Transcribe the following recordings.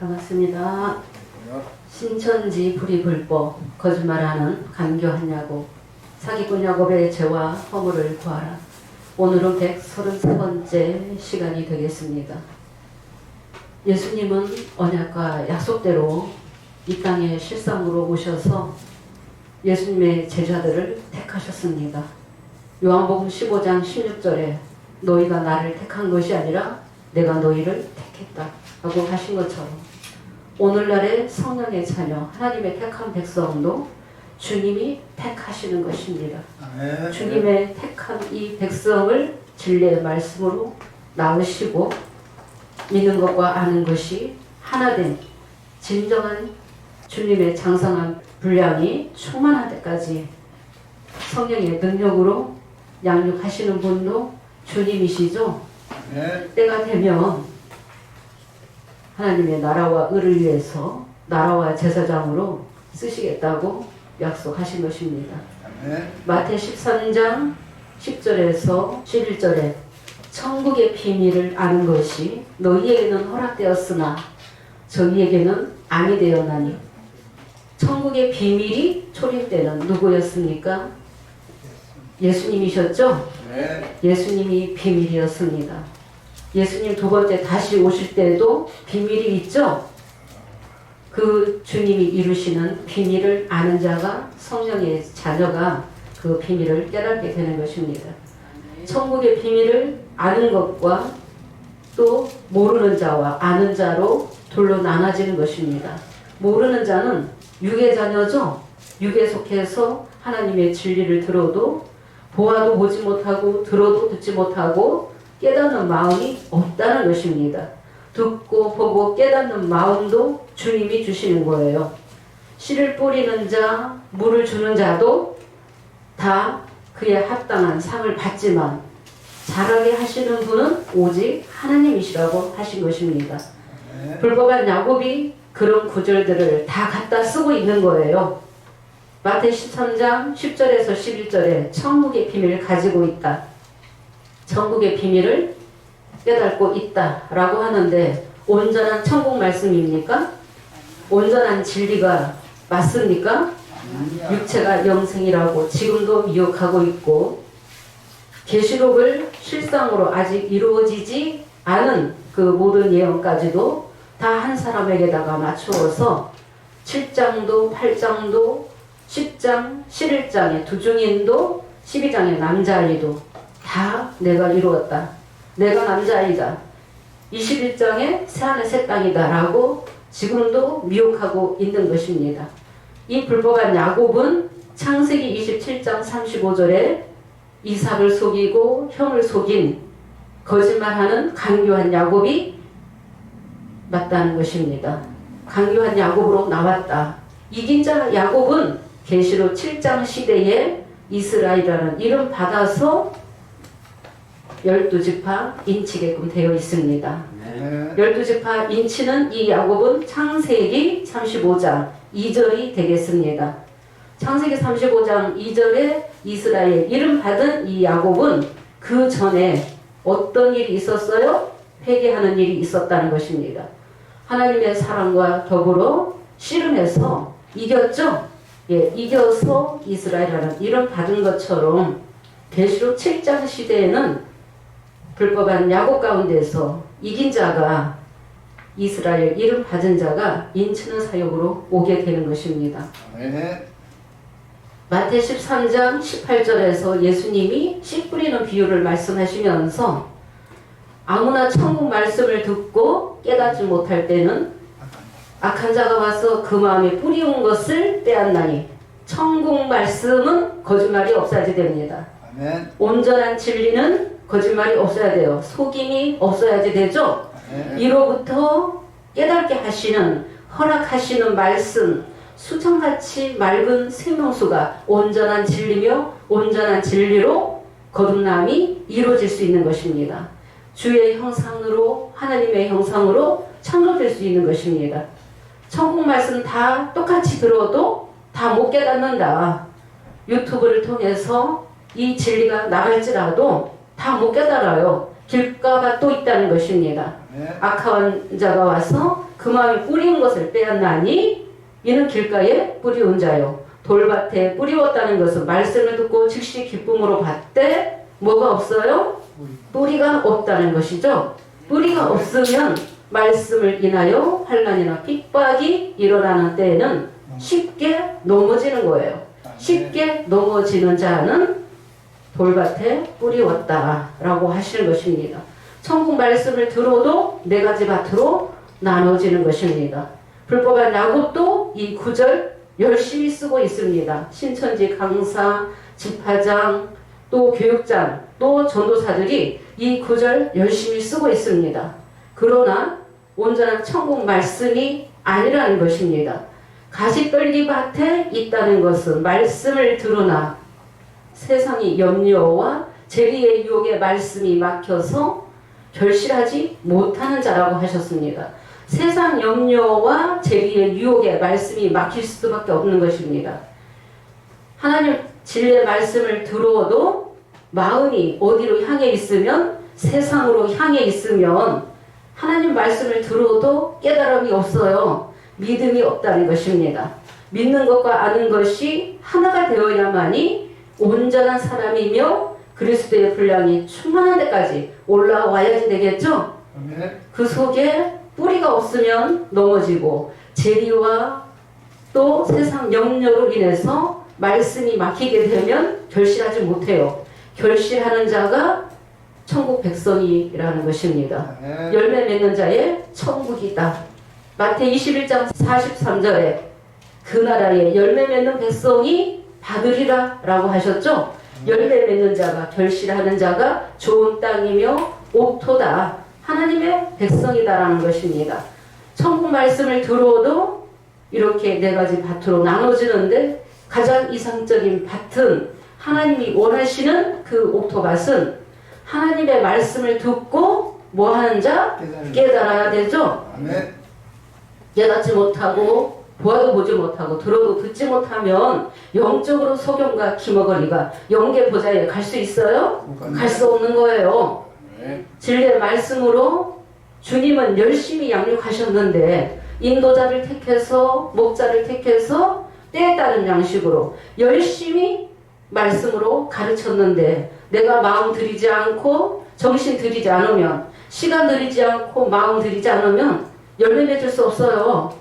반갑습니다. 신천지 불이불법 거짓말하는 간교한 야곱 사기꾼 야곱의 죄와 허물을 구하라. 오늘은 133번째 시간이 되겠습니다. 예수님은 언약과 약속대로 이 땅에 실상으로 오셔서 예수님의 제자들을 택하셨습니다. 요한복음 15장 16절에 너희가 나를 택한 것이 아니라 내가 너희를 택했다 라고 하신 것처럼 오늘날의 성령의 자녀 하나님의 택한 백성도 주님이 택하시는 것입니다. 주님의 택한 이 백성을 진리의 말씀으로 낳으시고 믿는 것과 아는 것이 하나된 진정한 주님의 장성한 분량이 충만할 때까지 성령의 능력으로 양육하시는 분도 주님이시죠. 때가 되면 하나님의 나라와 의를 위해서 나라와 제사장으로 쓰시겠다고 약속하신 것입니다. 마태 13장 10절에서 11절에 천국의 비밀을 아는 것이 너희에게는 허락되었으나 저희에게는 아니 되었나니. 천국의 비밀이 초림 때는 누구였습니까? 예수님이셨죠? 예수님이 비밀이었습니다. 예수님 두 번째 다시 오실 때도 비밀이 있죠? 그 주님이 이루시는 비밀을 아는 자가 성령의 자녀가 그 비밀을 깨닫게 되는 것입니다. 천국의 비밀을 아는 것과 또 모르는 자와 아는 자로 둘로 나눠지는 것입니다. 모르는 자는 육의 자녀죠. 육에 속해서 하나님의 진리를 들어도 보아도 보지 못하고 들어도 듣지 못하고 깨닫는 마음이 없다는 것입니다. 듣고 보고 깨닫는 마음도 주님이 주시는 거예요. 씨를 뿌리는 자, 물을 주는 자도 다 그에 합당한 상을 받지만 자라게 하시는 분은 오직 하나님이시라고 하신 것입니다. 불법한 야곱이 그런 구절들을 다 갖다 쓰고 있는 거예요. 마태 13장 10절에서 11절에 천국의 비밀을 가지고 있다. 천국의 비밀을 깨닫고 있다 라고 하는데 온전한 천국 말씀입니까? 온전한 진리가 맞습니까? 육체가 영생이라고 지금도 미혹하고 있고 계시록을 실상으로 아직 이루어지지 않은 그 모든 예언까지도 다 한 사람에게다가 맞추어서 7장도 8장도 10장 11장의 두 증인도 12장의 남자아이도 다 내가 이루었다. 내가 남자아이다. 21장에 새하늘 새 땅이다 라고 지금도 미혹하고 있는 것입니다. 이 불법한 야곱은 창세기 27장 35절에 이삭을 속이고 형을 속인 거짓말하는 간교한 야곱이 맞다는 것입니다. 간교한 야곱으로 나왔다. 이긴 자 야곱은 계시록 7장 시대에 이스라엘이라는 이름 받아서 12지파 인치게끔 되어 있습니다. 12지파 인치는 이 야곱은 창세기 35장 2절이 되겠습니다. 창세기 35장 2절에 이스라엘 이름 받은 이 야곱은 그 전에 어떤 일이 있었어요? 회개하는 일이 있었다는 것입니다. 하나님의 사랑과 더불어 씨름해서 이겼죠? 이겨서 이스라엘이라는 이름 받은 것처럼 계시록 7장 시대에는 불법한 야곱 가운데서 이긴 자가 이스라엘 이름 받은 자가 인치는 사역으로 오게 되는 것입니다. 마태 13장 18절에서 예수님이 씨 뿌리는 비유를 말씀하시면서 아무나 천국 말씀을 듣고 깨닫지 못할 때는 악한 자가 와서 그 마음에 뿌리운 것을 빼앗나니 천국 말씀은 거짓말이 없어야지 됩니다. 온전한 진리는 거짓말이 없어야 돼요. 속임이 없어야지 되죠. 이로부터 깨닫게 하시는 허락하시는 말씀 수정같이 맑은 생명수가 온전한 진리며 온전한 진리로 거듭남이 이루어질 수 있는 것입니다. 주의 형상으로 하나님의 형상으로 창조될 수 있는 것입니다. 천국 말씀 다 똑같이 들어도 다 못 깨닫는다. 유튜브를 통해서 이 진리가 나갈지라도 다 못 깨달아요. 길가가 또 있다는 것입니다. 악한 자가 와서 그 마음이 뿌리운 것을 빼앗나니 이는 길가에 뿌리운 자요. 돌밭에 뿌리웠다는 것은 말씀을 듣고 즉시 기쁨으로 받되 뭐가 없어요? 뿌리가 없다는 것이죠. 뿌리가 없으면 말씀을 인하여 환난이나 핍박이 일어나는 때에는 쉽게 넘어지는 거예요. 쉽게 넘어지는 자는 돌밭에 뿌리웠다라고 하시는 것입니다. 천국 말씀을 들어도 네 가지 밭으로 나눠지는 것입니다. 불법한 야곱도 이 구절 열심히 쓰고 있습니다. 신천지 강사, 집화장, 또 교육장, 또 전도사들이 이 구절 열심히 쓰고 있습니다. 그러나 온전한 천국 말씀이 아니라는 것입니다. 가시떨기 밭에 있다는 것은 말씀을 들으나 세상의 염려와 재리의 유혹에 말씀이 막혀서 결실하지 못하는 자라고 하셨습니다. 세상 염려와 재리의 유혹에 말씀이 막힐 수밖에 없는 것입니다. 하나님 진리의 말씀을 들어도 마음이 어디로 향해 있으면, 세상으로 향해 있으면 하나님 말씀을 들어도 깨달음이 없어요. 믿음이 없다는 것입니다. 믿는 것과 아는 것이 하나가 되어야만이 온전한 사람이며 그리스도의 분량이 충만한 데까지 올라와야지 되겠죠? 그 속에 뿌리가 없으면 넘어지고 재리와 또 세상 염려로 인해서 말씀이 막히게 되면 결실하지 못해요. 결실하는 자가 천국 백성이라는 것입니다. 열매 맺는 자의 천국이다. 마태 21장 43절에 그 나라에 열매 맺는 백성이 받으리라 라고 하셨죠? 열매 맺는 자가, 결실하는 자가 좋은 땅이며 옥토다. 하나님의 백성이다라는 것입니다. 천국 말씀을 들어도 이렇게 네 가지 밭으로 나눠지는데 가장 이상적인 밭은 하나님이 원하시는 그 옥토밭은 하나님의 말씀을 듣고 뭐 하는 자? 깨달아야 되죠? 깨닫지 못하고 보아도 보지 못하고 들어도 듣지 못하면 영적으로 소경과 기머거리가 영계 보좌에 갈 수 있어요? 갈 수 없는 거예요. 진리의 말씀으로 주님은 열심히 양육하셨는데 인도자를 택해서 목자를 택해서 때에 따른 양식으로 열심히 말씀으로 가르쳤는데 내가 마음 들이지 않고 정신 들이지 않으면, 시간 들이지 않고 마음 들이지 않으면 열매 맺을 수 없어요.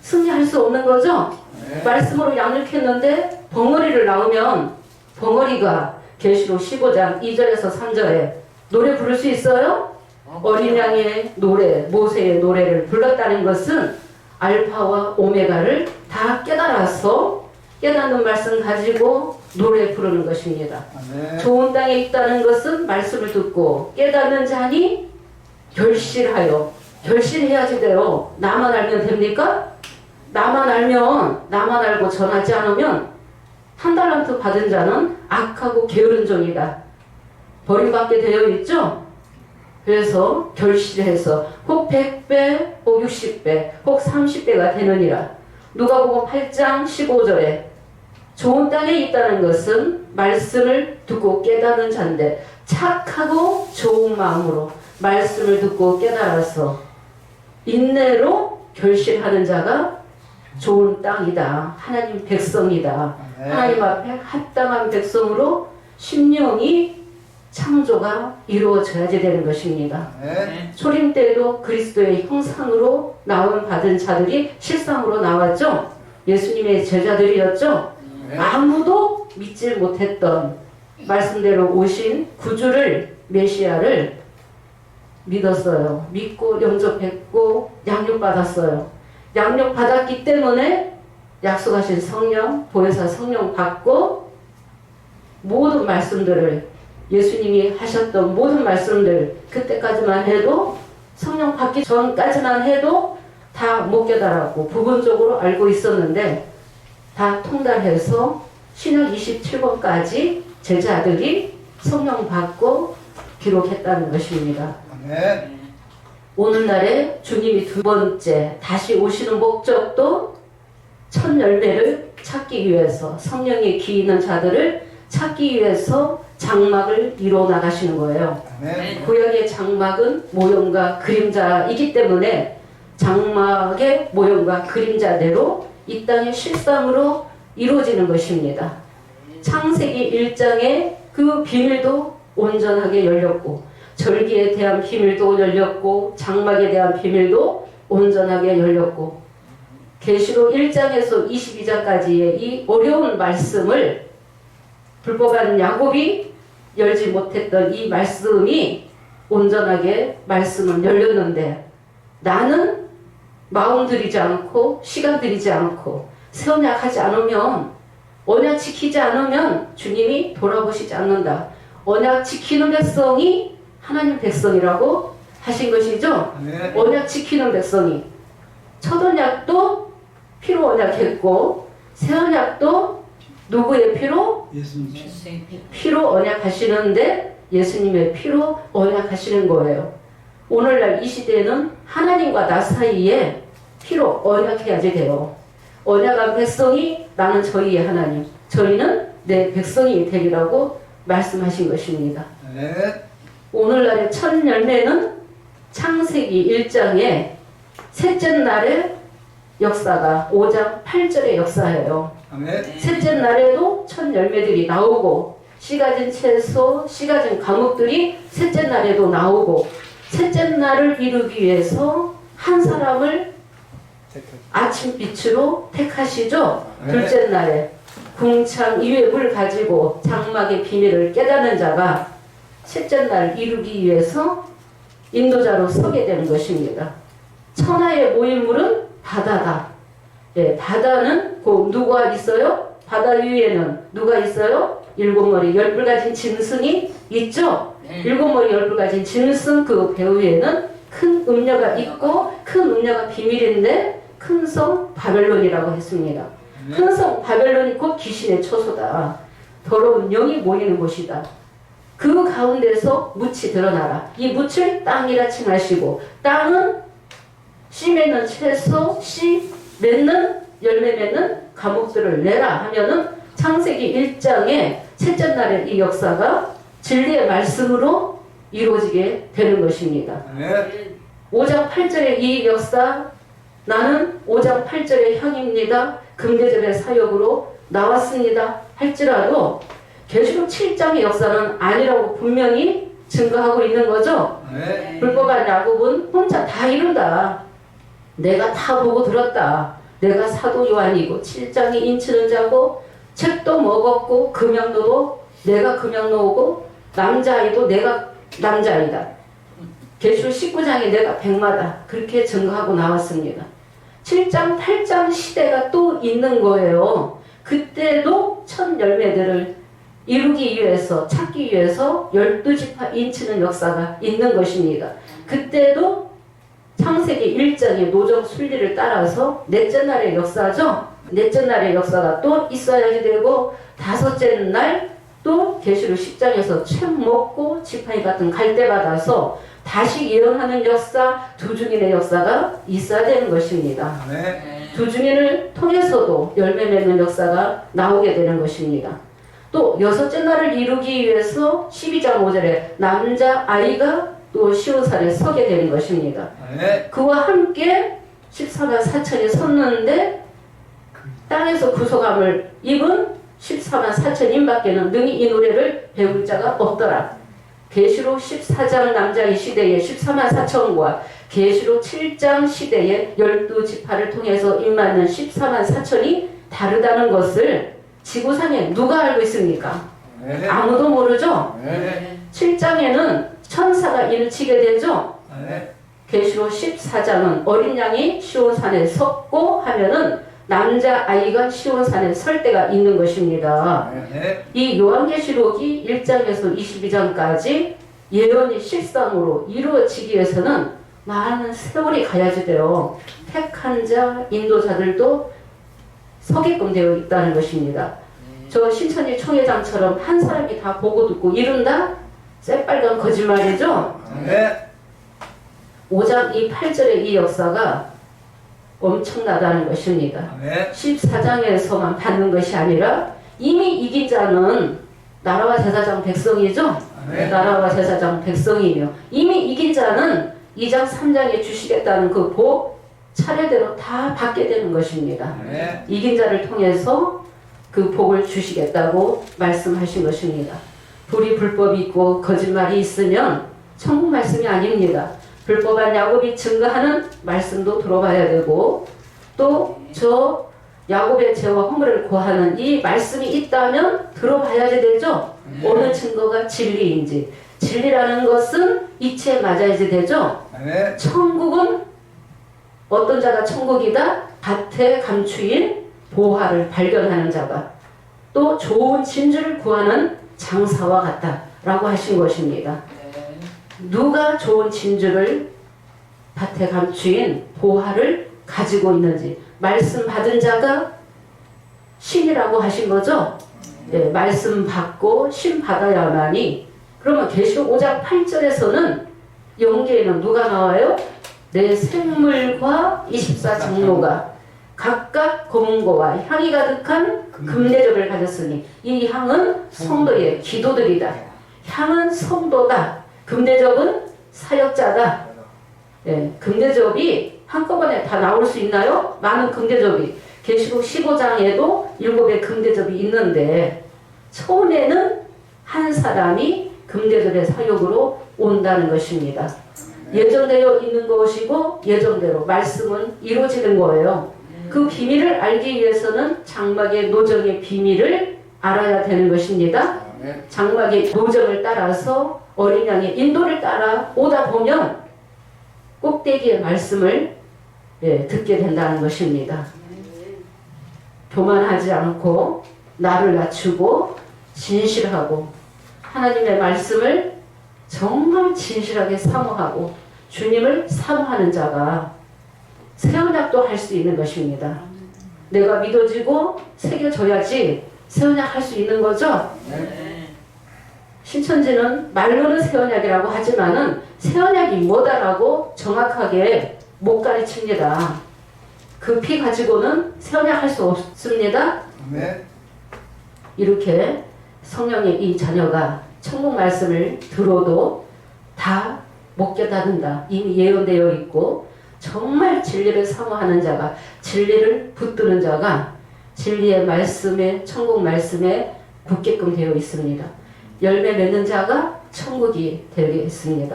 승리할 수 없는 거죠. 말씀으로 양육했는데 벙어리를 낳으면 벙어리가 계시록 15장 2절에서 3절에 노래 부를 수 있어요? 어린 양의 노래, 모세의 노래를 불렀다는 것은 알파와 오메가를 다 깨달아서 깨닫는 말씀 가지고 노래 부르는 것입니다. 좋은 땅에 있다는 것은 말씀을 듣고 깨닫는 자니 결실하여, 결실해야지 돼요. 나만 알면 됩니까? 나만 알고 전하지 않으면 한 달란트 받은 자는 악하고 게으른 종이다. 버림받게 되어 있죠? 그래서 결실해서 혹 100배, 혹 60배, 혹 30배가 되느니라. 누가복음 8장 15절에 좋은 땅에 있다는 것은 말씀을 듣고 깨닫는 자인데 착하고 좋은 마음으로 말씀을 듣고 깨달아서 인내로 결실하는 자가 좋은 땅이다. 하나님 백성이다. 하나님 앞에 합당한 백성으로 심령이 창조가 이루어져야지 되는 것입니다. 초림 때도 그리스도의 형상으로 나온 받은 자들이 실상으로 나왔죠. 예수님의 제자들이었죠. 아무도 믿지 못했던 말씀대로 오신 구주를, 메시아를 믿었어요. 믿고 영접했고 양육받았어요. 양육받았기 때문에 약속하신 성령, 보혜사 성령 받고 모든 말씀들을, 예수님이 하셨던 모든 말씀들, 그때까지만 해도, 성령 받기 전까지만 해도 다 못 깨달았고 부분적으로 알고 있었는데 다 통달해서 신약 27권까지 제자들이 성령 받고 기록했다는 것입니다. 오늘날에 주님이 두 번째 다시 오시는 목적도 첫 열매를 찾기 위해서, 성령에 기 있는 자들을 찾기 위해서 장막을 이루어 나가시는 거예요. 아멘. 구약의 장막은 모형과 그림자이기 때문에 장막의 모형과 그림자대로 이 땅의 실상으로 이루어지는 것입니다. 창세기 1장의 그 비밀도 온전하게 열렸고, 절기에 대한 비밀도 열렸고, 장막에 대한 비밀도 온전하게 열렸고, 계시록 1장에서 22장까지의 이 어려운 말씀을 불법한 야곱이 열지 못했던 이 말씀이 온전하게 말씀은 열렸는데, 나는 마음 들이지 않고 시간 들이지 않고 새 언약 하지 않으면, 언약 지키지 않으면 주님이 돌아보시지 않는다. 언약 지키는 백성이 하나님 백성이라고 하신 것이죠. 아멘. 언약 지키는 백성이. 첫 언약도 피로 언약했고, 새 언약도 누구의 피로? 예수님. 피로 언약하시는데 예수님의 피로 언약하시는 거예요. 오늘날 이 시대에는 하나님과 나 사이에 피로 언약해야지 돼요. 언약한 백성이 나는 저희의 하나님, 저희는 내 백성이 되리라고 말씀하신 것입니다. 아멘. 오늘날의 첫 열매는 창세기 1장의 셋째 날의 역사가 5장 8절의 역사예요. 아멘. 셋째 날에도 첫 열매들이 나오고, 씨 가진 채소, 씨 가진 과목들이 셋째 날에도 나오고, 셋째 날을 이루기 위해서 한 사람을 아침빛으로 택하시죠. 네. 둘째 날에 궁창 위에 물 가지고 장막의 비밀을 깨닫는 자가 셋째 날 이루기 위해서 인도자로 서게 되는 것입니다. 천하의 모임물은 바다다. 예, 바다는 곧 누가 있어요? 바다 위에는 누가 있어요? 일곱 머리 열불 가진 짐승이 있죠? 일곱 머리 열불 가진 짐승 그 배 위에는 큰 음녀가 있고, 큰 음녀가 비밀인데 큰 성 바벨론이라고 했습니다. 큰 성 바벨론이 곧 귀신의 처소다. 더러운 영이 모이는 곳이다. 그 가운데서 묻이 드러나라. 이 묻을 땅이라 칭하시고, 땅은 씨 맺는 채소, 씨 맺는 열매 맺는 과목들을 내라 하면은 창세기 1장의 셋째 날의 이 역사가 진리의 말씀으로 이루어지게 되는 것입니다. 아멘. 5장 8절의 이 역사, 나는 5장 8절의 형입니다. 금대접의 사역으로 나왔습니다. 할지라도 계시록 7장의 역사는 아니라고 분명히 증거하고 있는 거죠. 아멘. 불법한 야곱은 혼자 다 이룬다. 내가 다 보고 들었다. 내가 사도 요한이고 7장이 인치는 자고 책도 먹었고 금양도도 내가 금양노고 남자아이도 내가 남자아이다. 계시록 19장에 내가 백마다. 그렇게 증거하고 나왔습니다. 7장 8장 시대가 또 있는 거예요. 그때도 첫 열매들을 이루기 위해서, 찾기 위해서 12지파 인치는 역사가 있는 것입니다. 그때도 창세기 1장의 노정 순리를 따라서 넷째 날의 역사죠. 넷째 날의 역사가 또 있어야지 되고, 다섯째 날 또 계시록 10장에서 책 먹고 지팡이 같은 갈대 받아서 다시 예언하는 역사, 두 증인의 역사가 있어야 되는 것입니다. 아멘. 두 증인을 통해서도 열매 맺는 역사가 나오게 되는 것입니다. 또 여섯째 날을 이루기 위해서 12장 5절에 남자 아이가 또 시온산에 서게 되는 것입니다. 아멘. 그와 함께 14만 4천이 섰는데 땅에서 구속함을 입은 14만 4천인밖에는 능히 이 노래를 배울 자가 없더라. 계시록 14장 남자의 시대의 14만 4천과 계시록 7장 시대의 12지파를 통해서 임맞는 14만 4천이 다르다는 것을 지구상에 누가 알고 있습니까? 아멘. 아무도 모르죠? 아멘. 7장에는 천사가 이를 치게 되죠? 아멘. 계시록 14장은 어린 양이 시온산에 섰고 하면은 남자아이가 시온산에 설 때가 있는 것입니다. 아멘. 이 요한계시록이 1장에서 22장까지 예언이 실상으로 이루어지기 위해서는 많은 세월이 가야지 돼요. 택한 자, 인도자들도 서게끔 되어 있다는 것입니다. 저 신천지 총회장처럼 한 사람이 다 보고 듣고 이룬다? 새빨간 거짓말이죠? 아멘. 5장 이 8절의 이 역사가 엄청나다는 것입니다. 아멘. 14장에서만 받는 것이 아니라 이미 이긴 자는 나라와 제사장 백성이죠. 네. 나라와 제사장 백성이며 이미 이긴 자는 2장 3장에 주시겠다는 그 복 차례대로 다 받게 되는 것입니다. 네. 이긴 자를 통해서 그 복을 주시겠다고 말씀하신 것입니다. 불이 불법이 있고 거짓말이 있으면 천국 말씀이 아닙니다. 불법한 야곱이 증거하는 말씀도 들어봐야 되고 또 저 야곱의 죄와 허물을 고하는 이 말씀이 있다면 들어봐야지 되죠. 어느 증거가 진리인지. 진리라는 것은 이치에 맞아야지 되죠. 네. 천국은 어떤 자가 천국이다? 밭에 감추인 보화를 발견하는 자가 또 좋은 진주를 구하는 장사와 같다라고 하신 것입니다. 누가 좋은 진주를 밭에 감추인 보화를 가지고 있는지 말씀 받은 자가 신이라고 하신 거죠. 네, 말씀 받고 신 받아야만이. 그러면 계시록 5장 8절에서는 영계에는 누가 나와요? 내 생물과 24장로가 각각 검은고와 향이 가득한 금대접을 가졌으니 이 향은 성도의 기도들이다. 향은 성도다. 금대접은 사역자다. 네, 금대접이 한꺼번에 다 나올 수 있나요? 많은 금대접이. 계시록 15장에도 7의 금대접이 있는데 처음에는 한 사람이 금대접의 사역으로 온다는 것입니다. 예정되어 있는 것이고 예정대로 말씀은 이루어지는 거예요. 그 비밀을 알기 위해서는 장막의 노정의 비밀을 알아야 되는 것입니다. 장막의 노정을 따라서 어린 양의 인도를 따라 오다 보면 꼭대기의 말씀을 듣게 된다는 것입니다. 교만하지 않고 나를 낮추고 진실하고 하나님의 말씀을 정말 진실하게 사모하고 주님을 사모하는 자가 새 언약도 할 수 있는 것입니다. 내가 믿어지고 새겨져야지 새 언약 할 수 있는 거죠. 신천지는 말로는 새 언약이라고 하지만은 새 언약이 뭐다라고 정확하게 못 가르칩니다. 그 피 가지고는 새 언약 할 수 없습니다. 이렇게 성령의 이 자녀가 천국 말씀을 들어도 다 못 깨닫는다. 이미 예언되어 있고 정말 진리를 사모하는 자가 진리를 붙드는 자가 진리의 말씀에 천국 말씀에 붙게끔 되어 있습니다. 열매 맺는 자가 천국이 되겠습니다.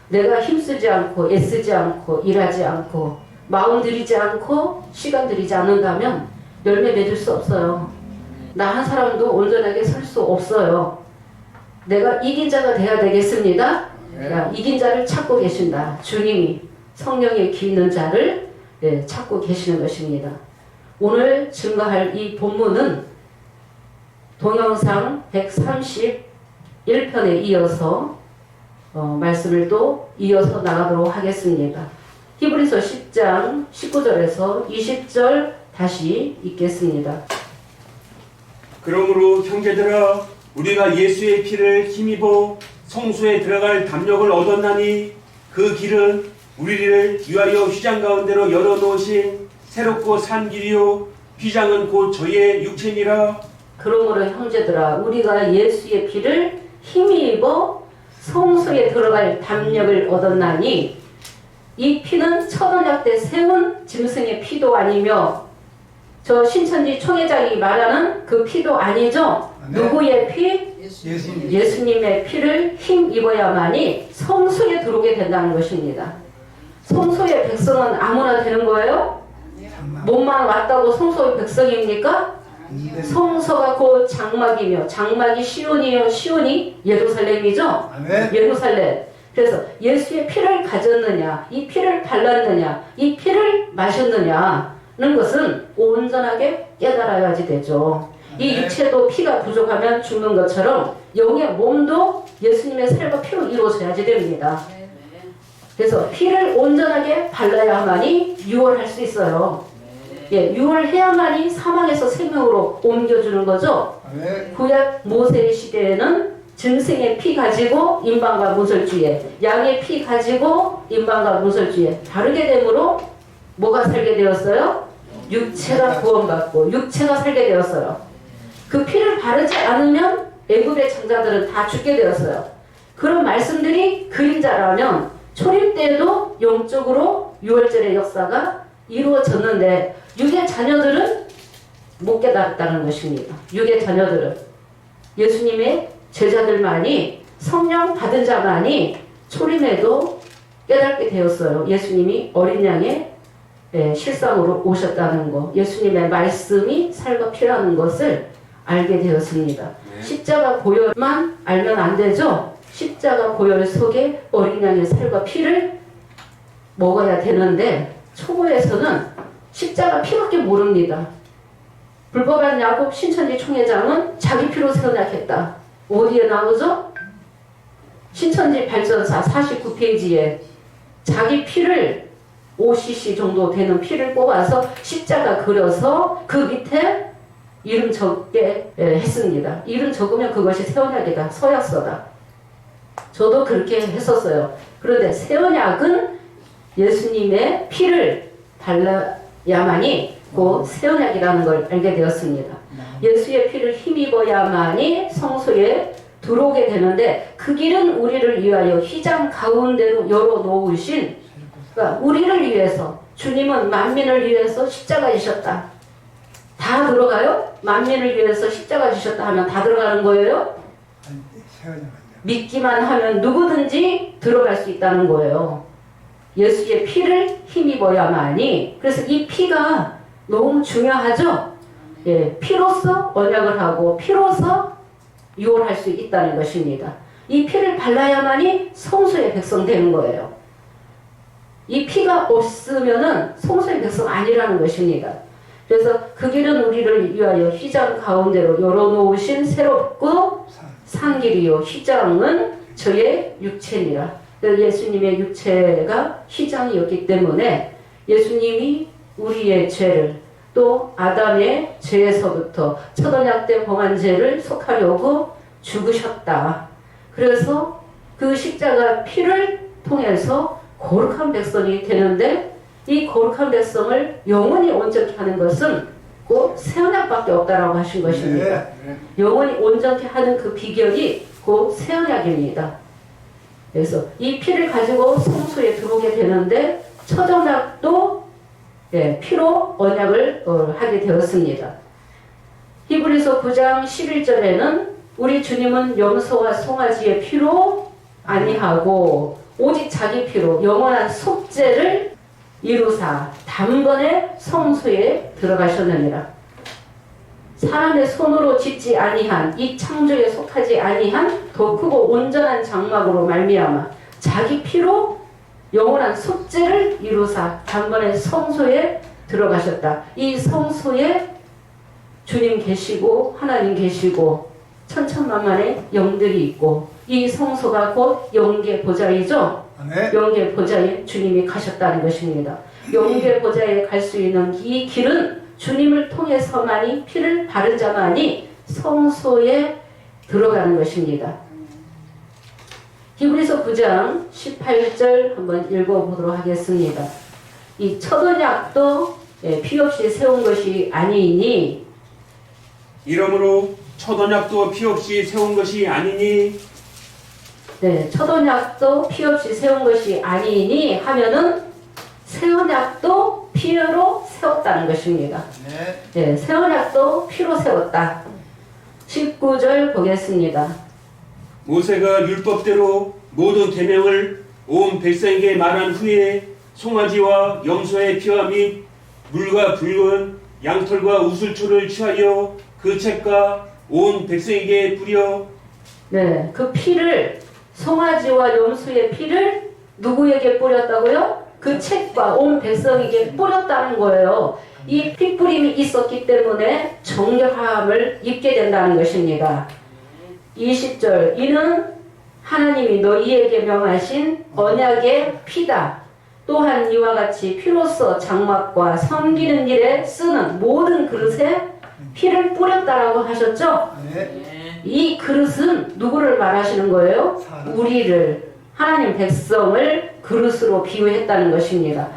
내가 힘쓰지 않고 애쓰지 않고 일하지 않고 마음 들이지 않고 시간 들이지 않는다면 열매 맺을 수 없어요. 나 한 사람도 온전하게 설 수 없어요. 내가 이긴 자가 돼야 되겠습니다. 야, 이긴 자를 찾고 계신다. 주님이 성령의 귀 있는 자를 찾고 계시는 것입니다. 오늘 증거할 이 본문은 동영상 131편에 이어서 말씀을 또 이어서 나가도록 하겠습니다. 히브리서 10장 19절에서 20절 다시 읽겠습니다. 그러므로 형제들아 우리가 예수의 피를 힘입어 성소에 들어갈 담력을 얻었나니 그 길은 우리를 위하여 휘장 가운데로 열어놓으신 새롭고 산 길이요 휘장은 곧 저희의 육체니라. 그러므로 형제들아 우리가 예수의 피를 힘입어 성소에 들어갈 담력을 얻었나니 이 피는 천언약 때 세운 짐승의 피도 아니며 저 신천지 총회장이 말하는 그 피도 아니죠. 네. 누구의 피? 예수님의 피를 힘입어야만이 성소에 들어오게 된다는 것입니다. 성소의 백성은 아무나 되는 거예요? 몸만 왔다고 성소의 백성입니까? 성소가 곧 장막이며 장막이 시온이요 시온이 예루살렘이죠. 예루살렘. 그래서 예수의 피를 가졌느냐 이 피를 발랐느냐 이 피를 마셨느냐는 것은 온전하게 깨달아야지 되죠. 이 육체도 피가 부족하면 죽는 것처럼 영의 몸도 예수님의 살과 피로 이루어져야지 됩니다. 그래서 피를 온전하게 발라야만이 유월할 수 있어요. 유월해야만이 사망에서 생명으로 옮겨주는 거죠. 구약 모세의 시대에는 짐승의 피 가지고 인방과 문설주에 양의 피 가지고 인방과 문설주에 다르게 되므로 뭐가 살게 되었어요? 육체가 구원받고 육체가 살게 되었어요. 그 피를 바르지 않으면 애굽의 장자들은 다 죽게 되었어요. 그런 말씀들이 그림자라면 초림 때도 영적으로 유월절의 역사가 이루어졌는데 육의 자녀들은 못 깨달았다는 것입니다. 육의 자녀들은 예수님의 제자들만이 성령 받은 자만이 초림에도 깨닫게 되었어요. 예수님이 어린 양의 실상으로 오셨다는 것, 예수님의 말씀이 살과 피라는 것을 알게 되었습니다. 십자가 고열만 알면 안 되죠. 십자가 고열 속에 어린 양의 살과 피를 먹어야 되는데 초보에서는 십자가 피밖에 모릅니다. 불법한 야곱 신천지 총회장은 자기 피로 세워나겠다. 어디에 나오죠? 신천지 발전사 49페이지에 자기 피를 5cc 정도 되는 피를 뽑아서 십자가 그려서 그 밑에 이름 적게 했습니다. 이름 적으면 그것이 새언약이다. 서약서다. 저도 그렇게 했었어요. 그런데 새언약은 예수님의 피를 발라야만이 곧 새언약이라는 걸 알게 되었습니다. 예수의 피를 힘입어야만이 성소에 들어오게 되는데 그 길은 우리를 위하여 휘장 가운데로 열어놓으신, 그러니까 우리를 위해서, 주님은 만민을 위해서 십자가 지셨다. 다 들어가요? 만민을 위해서 십자가 지셨다 하면 다 들어가는 거예요? 믿기만 하면 누구든지 들어갈 수 있다는 거예요. 예수의 피를 힘입어야만이. 그래서 이 피가 너무 중요하죠? 예, 피로서 언약을 하고 피로서 유월할 수 있다는 것입니다. 이 피를 발라야만이 성소의 백성 되는 거예요. 이 피가 없으면은 성소의 백성 아니라는 것입니다. 그래서 그 길은 우리를 위하여 휘장 가운데로 열어놓으신 새롭고 산 길이요. 휘장은 저의 육체니라. 예수님의 육체가 휘장이었기 때문에 예수님이 우리의 죄를, 또 아담의 죄에서부터 첫 언약 때 범한 죄를 속하려고 죽으셨다. 그래서 그 십자가 피를 통해서 거룩한 백성이 되는데, 이 거룩한 백성을 영원히 온전케 하는 것은 곧 새언약밖에 없다라고 하신 것입니다. 영원히 온전케 하는 그 비결이 곧 새언약입니다. 그래서 이 피를 가지고 성소에 들어오게 되는데 첫 언약도 피로 언약을 하게 되었습니다. 히브리서 9장 11절에는 우리 주님은 염소와 송아지의 피로 아니하고 오직 자기 피로 영원한 속죄를 이루사 단번에 성소에 들어가셨느니라. 사람의 손으로 짓지 아니한, 이 창조에 속하지 아니한 더 크고 온전한 장막으로 말미암아 자기 피로 영원한 속죄를 이루사 단번에 성소에 들어가셨다. 이 성소에 주님 계시고 하나님 계시고 천천만만의 영들이 있고, 이 성소가 곧 영계 보좌이죠. 네. 영계 보좌에 주님이 가셨다는 것입니다. 영계 보좌에 갈 수 있는 이 길은 주님을 통해서만이, 피를 바른 자만이 성소에 들어가는 것입니다. 히브리서 9장 18절 한번 읽어보도록 하겠습니다. 이 첫 언약도 피 없이 세운 것이 아니니, 이러므로 첫 언약도 피 없이 세운 것이 아니니, 네, 첫 언약도 피 없이 세운 것이 아니니 하면은 새 언약도 피로 세웠다는 것입니다. 네, 새 언약도 피로 세웠다. 19절 보겠습니다. 모세가 율법대로 모든 계명을 온 백성에게 말한 후에 송아지와 염소의 피와 및 물과 붉은 양털과 우슬초를 취하여 그 책과 온 백성에게 뿌려, 네, 그 피를, 송아지와 염소의 피를 누구에게 뿌렸다고요? 그 책과 온 백성에게 뿌렸다는 거예요. 이 피뿌림이 있었기 때문에 정결함을 입게 된다는 것입니다. 20절, 이는 하나님이 너희에게 명하신 언약의 피다. 또한 이와 같이 피로써 장막과 섬기는 일에 쓰는 모든 그릇에 피를 뿌렸다라고 하셨죠? 이 그릇은 누구를 말하시는 거예요? 우리를, 하나님 백성을 그릇으로 비유했다는 것입니다.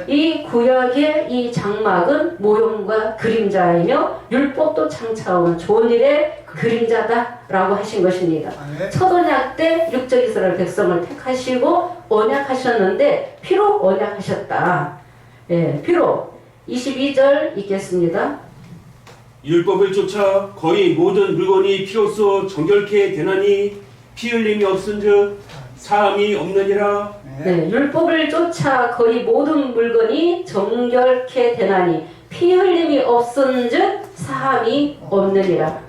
이 구약의 이 장막은 모형과 그림자이며 율법도 창차온 좋은 일의 그림자다라고 하신 것입니다. 첫 언약 때 육적 이스라엘 백성을 택하시고 언약하셨는데 피로 언약하셨다. 예, 피로 22절 읽겠습니다. 율법을 쫓아 거의 모든 물건이 피로써 정결케 되나니 피 흘림이 없은즉 사함이 없느니라. 네, 율법을 쫓아 거의 모든 물건이 정결케 되나니 피 흘림이 없은즉 사함이 없느니라.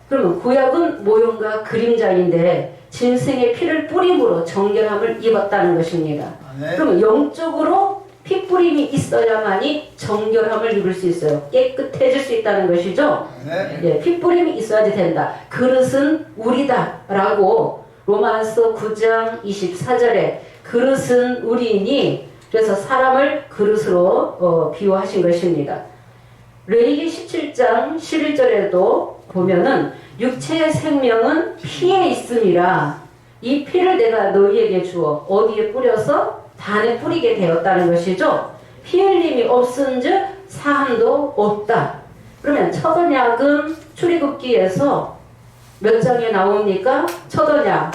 그러면 구약은 모형과 그림자인데 짐승의 피를 뿌림으로 정결함을 입었다는 것입니다. 그러면 영적으로 피 뿌림이 있어야만이 정결함을 입을 수 있어요. 깨끗해질 수 있다는 것이죠. 예, 피 뿌림이 있어야지 된다. 그릇은 우리다 라고 로마서 9장 24절에 그릇은 우리니, 그래서 사람을 그릇으로 비유하신 것입니다. 레위기 17장 11절에도 보면은 육체의 생명은 피에 있음이라 이 피를 내가 너희에게 주어 어디에 뿌려서 단에 뿌리게 되었다는 것이죠. 피 흘림이 없은즉 사함도 없다. 그러면 첫 언약은 출애굽기에서 몇 장에 나옵니까? 첫 언약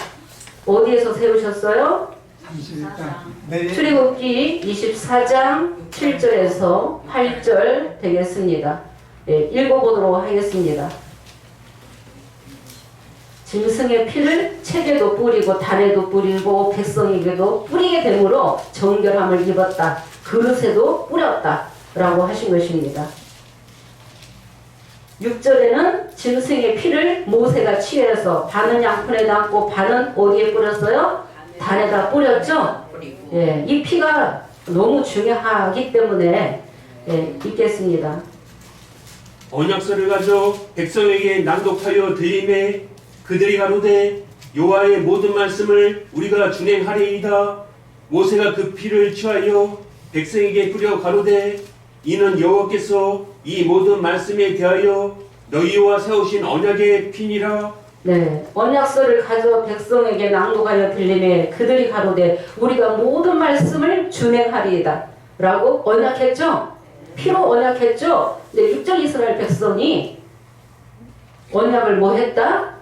어디에서 세우셨어요? 31장. 출애굽기 24장 7절에서 8절 되겠습니다. 예, 읽어보도록 하겠습니다. 짐승의 피를 책에도 뿌리고 단에도 뿌리고 백성에게도 뿌리게 되므로 정결함을 입었다. 그릇에도 뿌렸다 라고 하신 것입니다. 6절에는 짐승의 피를 모세가 취해서 반은 양푼에 담고 반은 어디에 뿌렸어요? 단에다 뿌렸죠? 예, 이 피가 너무 중요하기 때문에 읽겠습니다. 언약서를 가져 백성에게 낭독하여 들림에 그들이 가로되 여호와의 모든 말씀을 우리가 준행하리이다. 모세가 그 피를 취하여 백성에게 뿌려 가로되 이는 여호와께서 이 모든 말씀에 대하여 너희와 세우신 언약의 피니라. 네, 언약서를 가져 백성에게 낭독하여 들림에 그들이 가로되 우리가 모든 말씀을 준행하리이다 라고 언약했죠. 피로 언약했죠. 근데 육적 이스라엘 백성이 언약을 뭐 했다?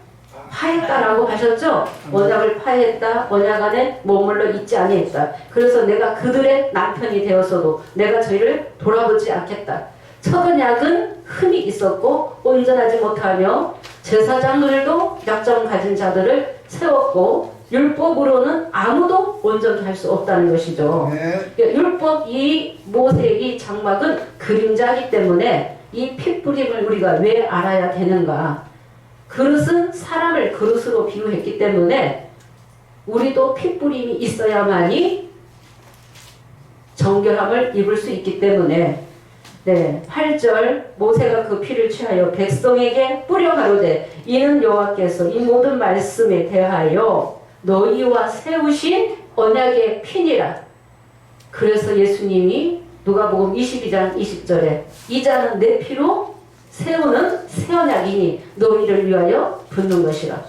파했다라고 하셨죠. 언약을 파했다. 언약 안에 머물러 있지 아니했다. 그래서 내가 그들의 남편이 되어서도 내가 저희를 돌아보지 않겠다. 첫 언약은 흠이 있었고 온전하지 못하며 제사장들도 약점 가진 자들을 세웠고 율법으로는 아무도 온전히 할 수 없다는 것이죠. 율법 이 모세의 이 장막은 그림자이기 때문에 이 핏뿌림을 우리가 왜 알아야 되는가? 그릇은 사람을 그릇으로 비유했기 때문에 우리도 핏뿌림이 있어야만이 정결함을 입을 수 있기 때문에 네, 8절 모세가 그 피를 취하여 백성에게 뿌려 가로되 이는 여호와께서 이 모든 말씀에 대하여 너희와 세우신 언약의 피니라. 그래서 예수님이 누가복음 22장 20절에 이 자는 내 피로 세우는 새 언약이니 너희를 위하여 붓는 것이라.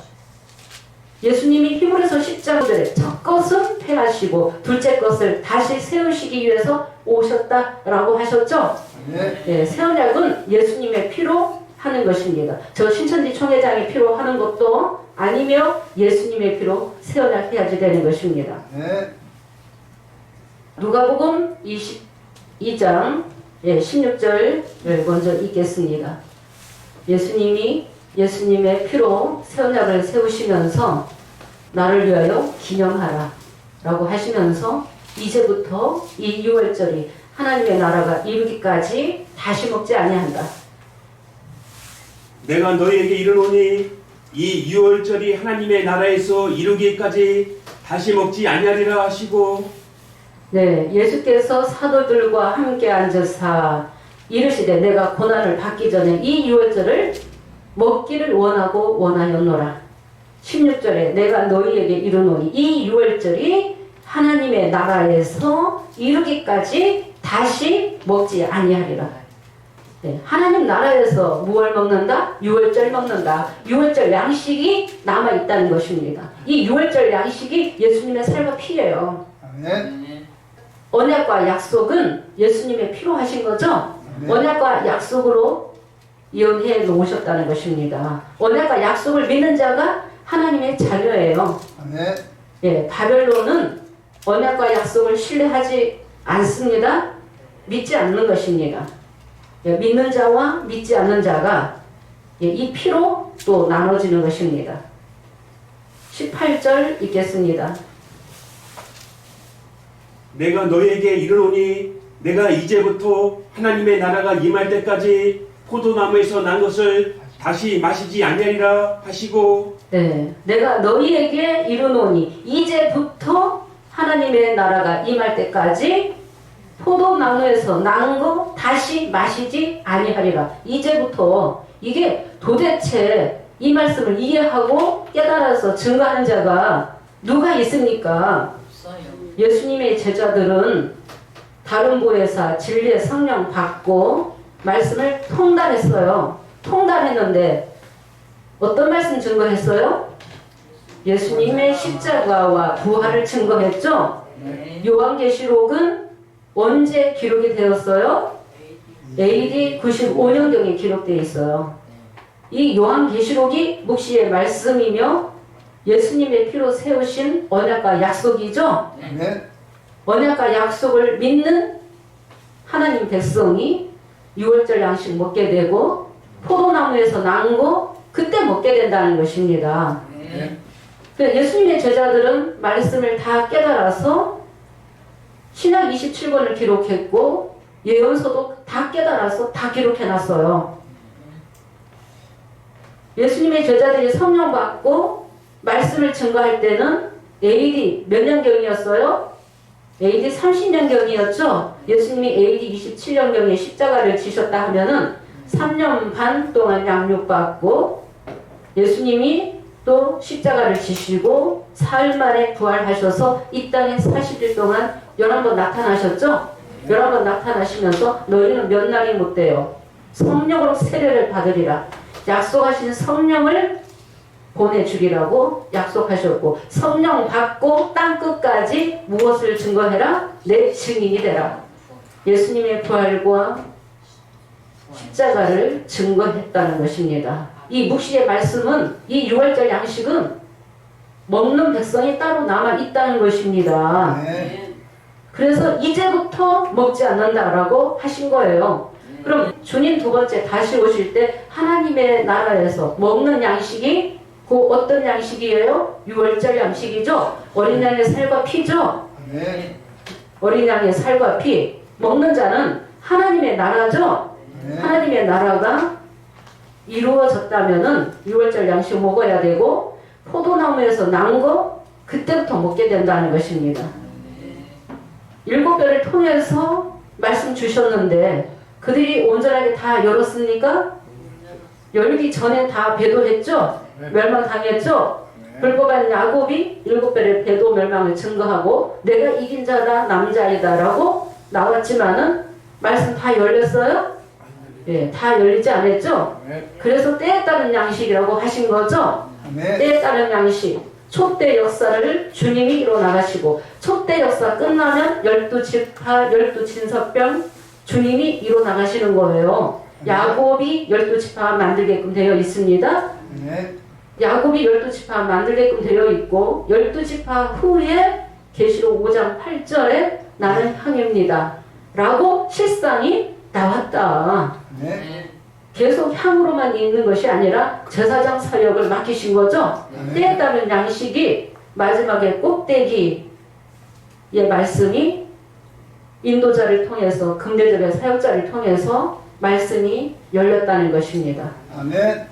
예수님이 히브리서 10장 5절에 첫 것은 폐하시고 둘째 것을 다시 세우시기 위해서 오셨다라고 하셨죠. 네, 새 언약은 예수님의 피로 하는 것입니다. 저 신천지 총회장의 피로 하는 것도 아니며 예수님의 피로 새 언약 해야지 되는 것입니다. 누가복음 22장 16절 먼저 읽겠습니다. 예수님이 예수님의 피로 새 언약을 세우시면서 나를 위하여 기념하라 라고 하시면서 이제부터 이 유월절이 하나님의 나라가 이루기까지 다시 먹지 아니한다. 내가 너희에게 이르노니 이 유월절이 하나님의 나라에서 이루기까지 다시 먹지 아니하리라 하시고 네, 예수께서 사도들과 함께 앉으사 이르시되 내가 고난을 받기 전에 이 유월절을 먹기를 원하고 원하였노라. 16절에 내가 너희에게 이르노니 이 유월절이 하나님의 나라에서 이루기까지 다시 먹지 아니하리라. 네, 하나님 나라에서 무엇을 먹는다? 유월절 먹는다. 유월절 양식이 남아있다는 것입니다. 이 유월절 양식이 예수님의 살과 피예요. 아멘. 언약과 약속은 예수님의 피로 하신 거죠? 아멘. 언약과 약속으로 이혼해 놓으셨다는 것입니다. 언약과 약속을 믿는 자가 하나님의 자녀예요. 아멘. 예, 바벨론은 언약과 약속을 신뢰하지 않습니다. 믿지 않는 것입니다. 예, 믿는 자와 믿지 않는 자가 예, 이 피로 또 나눠지는 것입니다. 18절 읽겠습니다. 내가 너희에게 이르노니 내가 이제부터 하나님의 나라가 임할 때까지 포도나무에서 난 것을 다시 마시지 아니하리라 하시고 네, 내가 너희에게 이르노니 이제부터 하나님의 나라가 임할 때까지 포도나무에서 난 거 다시 마시지 아니하리라. 이제부터 이게 도대체 이 말씀을 이해하고 깨달아서 증거하는 자가 누가 있습니까? 예수님의 제자들은 다른 보혜사 진리의 성령 받고 말씀을 통달했어요. 통달했는데 어떤 말씀 증거했어요? 예수님의 십자가와 부활을 증거했죠? 요한계시록은 언제 기록이 되었어요? AD 95년경에 기록되어 있어요. 이 요한계시록이 묵시의 말씀이며 예수님의 피로 세우신 언약과 약속이죠? 아멘. 언약과 약속을 믿는 하나님 백성이 6월절 양식 먹게 되고 포도나무에서 난 거 그때 먹게 된다는 것입니다. 그래서 예수님의 제자들은 말씀을 다 깨달아서 신약 27권을 기록했고 예언서도 다 깨달아서 다 기록해놨어요. 예수님의 제자들이 성령 받고 말씀을 증거할 때는 AD 몇 년경이었어요? AD 30년경이었죠? 예수님이 AD 27년경에 십자가를 지셨다 하면은 3년 반 동안 양육받고 예수님이 또 십자가를 지시고 사흘 만에 부활하셔서 이 땅에 40일 동안 11번 나타나셨죠? 11번 나타나시면서 너희는 몇 날이 못 돼요. 성령으로 세례를 받으리라. 약속하신 성령을 보내주리라고 약속하셨고 성령 받고 땅끝까지 무엇을 증거해라? 내 증인이 되라. 예수님의 부활과 십자가를 증거했다는 것입니다. 이 묵시의 말씀은 이 6월절 양식은 먹는 백성이 따로 남아 있다는 것입니다. 아멘. 그래서 이제부터 먹지 않는다라고 하신 거예요. 그럼 주님 두 번째 다시 오실 때 하나님의 나라에서 먹는 양식이 그 어떤 양식이에요? 6월절 양식이죠. 어린 양의 살과 피죠. 아멘. 어린 양의 살과 피 먹는 자는 하나님의 나라죠. 아멘. 하나님의 나라가 이루어졌다면은 6월절 양식 먹어야 되고 포도나무에서 난 거 그때부터 먹게 된다는 것입니다. 7배를 통해서 말씀 주셨는데 그들이 온전하게 다 열었습니까? 열기 전에 다 배도했죠? 멸망당했죠? 불법한 야곱이 7배를 배도 멸망을 증거하고 내가 이긴 자다 남자이다 라고 나왔지만은 말씀 다 열렸어요? 예, 다 열리지 않았죠? 그래서 때에 따른 양식이라고 하신 거죠? 아멘. 때에 따른 양식 촛대 역사를 주님이 이뤄나가시고 촛대 역사 끝나면 12지파 12진섭병 주님이 이뤄나가시는 거예요. 야곱이 12지파 만들게끔 되어 있습니다. 아멘. 야곱이 12지파 만들게끔 되어 있고 12지파 후에 계시록 5장 8절에 나는 향입니다 라고 실상이 나왔다. 아멘. 계속 향으로만 있는 것이 아니라 제사장 사역을 맡기신 거죠. 때에 따른 양식이 마지막에 꼭대기의 말씀이 인도자를 통해서 금대접의 사역자를 통해서 말씀이 열렸다는 것입니다. 아멘.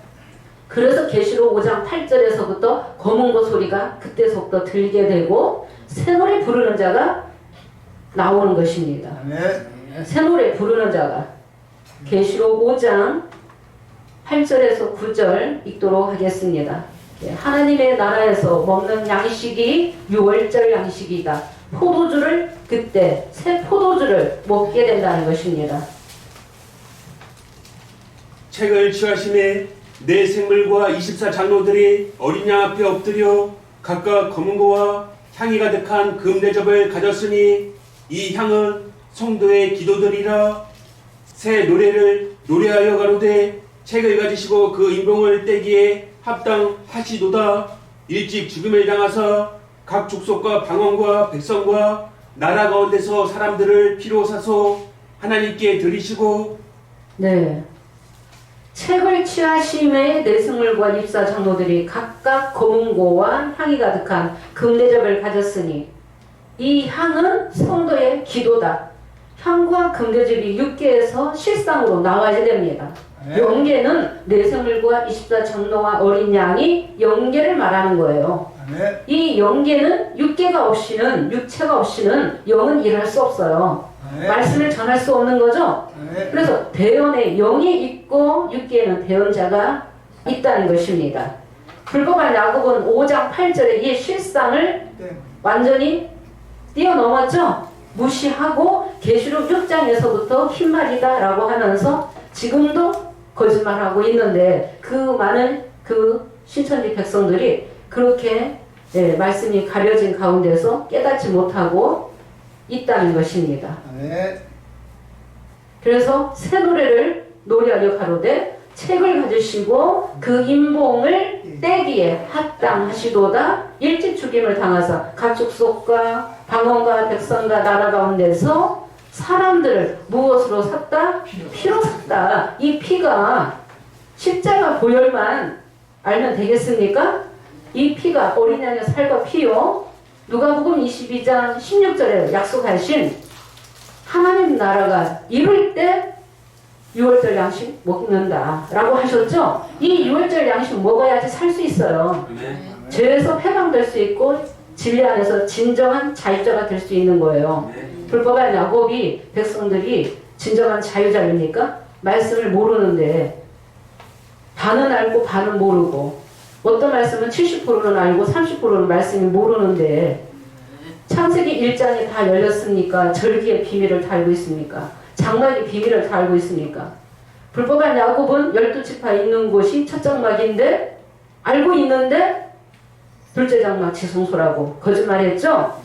그래서 계시록 5장 8절에서부터 검은고 소리가 그때서부터 들게 되고 새 노래 부르는 자가 나오는 것입니다. 아멘. 새 노래 부르는 자가 계시록 5장 8절에서 9절 읽도록 하겠습니다. 하나님의 나라에서 먹는 양식이 6월절 양식이다. 포도주를 그때 새 포도주를 먹게 된다는 것입니다. 책을 취하심에 내 생물과 24 장로들이 어린 양 앞에 엎드려 각각 검은 고와 향이 가득한 금대접을 가졌으니 이 향은 성도의 기도들이라. 새 노래를 노래하여 가로되 책을 가지시고 그 인봉을 떼기에 합당하시도다. 일찍 죽음을 당하사 각 족속과 방언과 백성과 나라 가운데서 사람들을 피로 사서 하나님께 드리시고. 네. 책을 취하심에 내승물과 입사 장로들이 각각 검은고와 향이 가득한 금대접을 가졌으니 이 향은 성도의 기도다. 향과 금대접이 육계에서 실상으로 나와야 됩니다. 영계는 내생물과 24 장로와 어린 양이 영계를 말하는 거예요. 이 영계는 육계가 없이는, 육체가 없이는 영은 일할 수 없어요. 말씀을 전할 수 없는 거죠. 그래서 대언에 영이 있고 육계에는 대언자가 있다는 것입니다. 불법한 야곱은 5장 8절에 이 실상을 완전히 뛰어넘었죠. 무시하고 계시록 6장에서부터 흰말이다 라고 하면서 지금도 거짓말하고 있는데 그 많은 그 신천지 백성들이 그렇게 말씀이 가려진 가운데서 깨닫지 못하고 있다는 것입니다. 그래서 새 노래를 노래하여 가로되 책을 가지시고 그 인봉을 떼기에 합당하시도다. 일찍 죽임을 당하사 각 족속과 방언과 백성과 나라 가운데서 사람들을 무엇으로 샀다? 피로 샀다. 이 피가 십자가 보혈만 알면 되겠습니까? 이 피가 어린 양의 살과 피요. 누가복음 22장 16절에 약속하신 하나님 나라가 이룰 때 6월절 양식 먹는다 라고 하셨죠? 이 6월절 양식 먹어야지 살 수 있어요. 죄에서 해방될 수 있고 진리 안에서 진정한 자유자가 될 수 있는 거예요. 불법한 야곱이 백성들이 진정한 자유자입니까? 말씀을 모르는데 반은 알고 반은 모르고 어떤 말씀은 70%는 알고 30%는 말씀이 모르는데 창세기 1장이 다 열렸습니까? 절기의 비밀을 다 알고 있습니까? 장막의 비밀을 다 알고 있습니까? 불법한 야곱은 12지파 있는 곳이 첫 장막인데 알고 있는데 둘째 장막 지성소라고 거짓말했죠?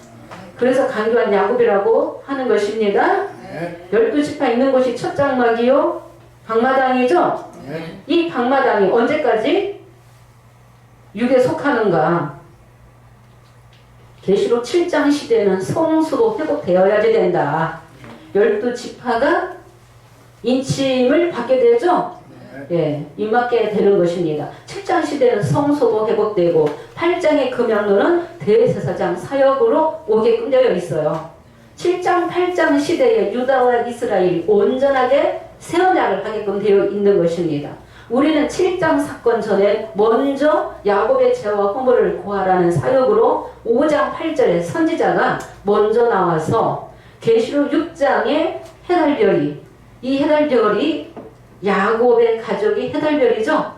그래서 강교한 야곱이라고 하는 것입니다. 12지파 있는 곳이 첫 장막이요? 방마당이죠? 이 방마당이 언제까지 육에 속하는가? 계시록 7장 시대는 성수로 회복되어야지 된다. 12지파가 인침을 받게 되죠? 예, 입맞게 되는 것입니다. 7장 시대는 성소도 회복되고 8장의 금양로는 대제사장 사역으로 오게끔 되어 있어요. 7장, 8장 시대에 유다와 이스라엘이 온전하게 새 언약을 하게끔 되어 있는 것입니다. 우리는 7장 사건 전에 먼저 야곱의 죄와 허물을 고하라는 사역으로 5장 8절에 선지자가 먼저 나와서 계시록 6장의 해달별이, 이 해달별이 야곱의 가족이 해달별이죠.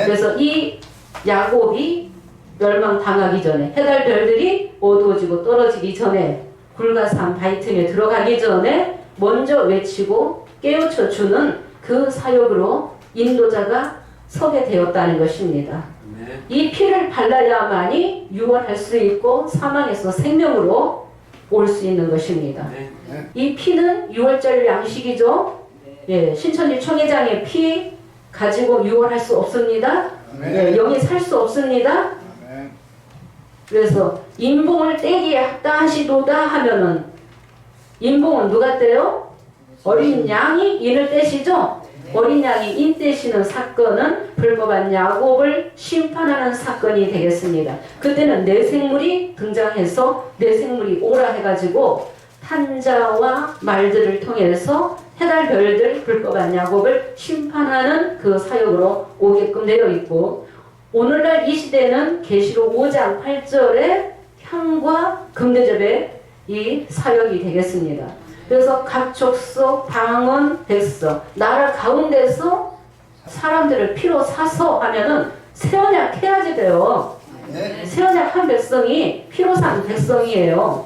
그래서 이 야곱이 멸망당하기 전에 해달별들이 어두워지고 떨어지기 전에 불가산 바위 틈에 들어가기 전에 먼저 외치고 깨우쳐 주는 그 사역으로 인도자가 서게 되었다는 것입니다. 이 피를 발라야만이 유언할 수 있고 사망에서 생명으로 올 수 있는 것입니다. 이 피는 유월절 양식이죠. 예, 신천지 총회장의 피 가지고 유언할 수 없습니다. 예, 영이 살 수 없습니다. 그래서 인봉을 떼기에 합당하시도다 하면은 인봉은 누가 떼요? 어린 양이 인을 떼시죠? 어린 양이 인 떼시는 사건은 불법한 야곱을 심판하는 사건이 되겠습니다. 그때는 내생물이 등장해서 내생물이 오라 해가지고 탄자와 말들을 통해서 해달별들 불법한 야곱을 심판하는 그 사역으로 오게끔 되어 있고 오늘날 이 시대는 계시록 5장 8절에 향과 금대접의 이 사역이 되겠습니다. 그래서 각 족속, 방언, 백성, 나라 가운데서 사람들을 피로 사서 하면은 새 언약 해야지 돼요. 새 언약 한 백성이 피로 산 백성이에요.